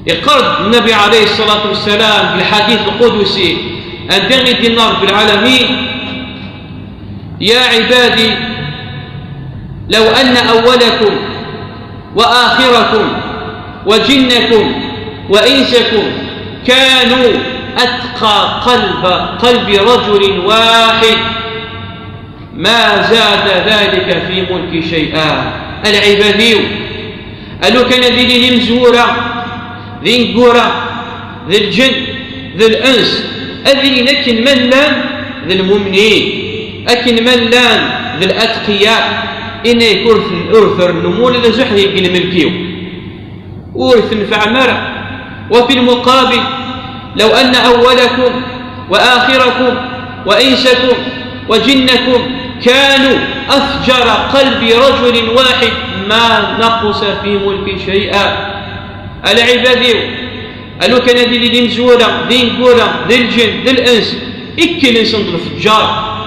يقرض النبي عليه الصلاة والسلام بالحديث القدسي أن تغني النار بالعالمين: يا عبادي لو أن أولكم وآخركم وجنكم وإنسكم كانوا أتقى قلب رجل واحد ما زاد ذلك في ملك شيئا. العبادي قالوا كان ذي المزورة ذي القرى ذي الجن ذي الأنس أذي لكن ملان ذي المؤمنين أكن ملان ذي الأتقياء إن يكون في الأرثر النمول إذا زحذي بالملكيو ورث نفع مرة. وفي المقابل لو أن أولكم وآخركم وإنسكم وجنكم كانوا أفجر قلب رجل واحد ما نقص في ملك شيئا. العبادي قالوا كان ذي المزورة ذي القرى ذي الجن ذي الإنس إكي الإنسان ذي الفجار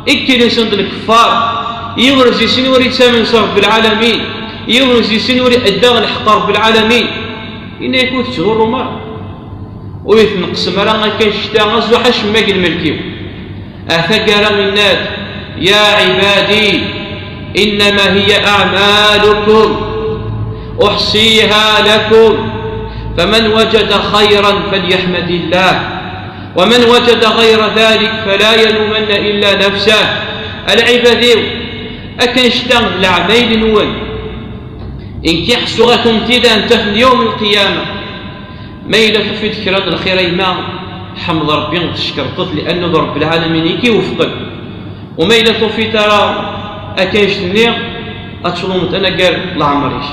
إكي الإنسان ذي الكفار يورز يسنوري تسامن صرف بالعالمين يورز يسنوري أداغ الحقار بالعالمين إنه يكون تغر مرة ويتنقص مرة كان شتا غزو حش ماقل ملكيو أثقر الناس: يا عبادي إنما هي أعمالكم أحصيها لكم فمن وجد خيرا فليحمد الله ومن وجد غير ذلك فلا يلومن إلا نفسه. العبادي أكن شتغل العميل نول إن كيحسوغكم تيدا أنت في يوم القيامة ما يلف في تكراد الخير ما حمد ربي تشكرطت لأنه رب العالمين يكي وفقك وما يلف في ترى أكن شتني أتشلومت أنا قال العمريش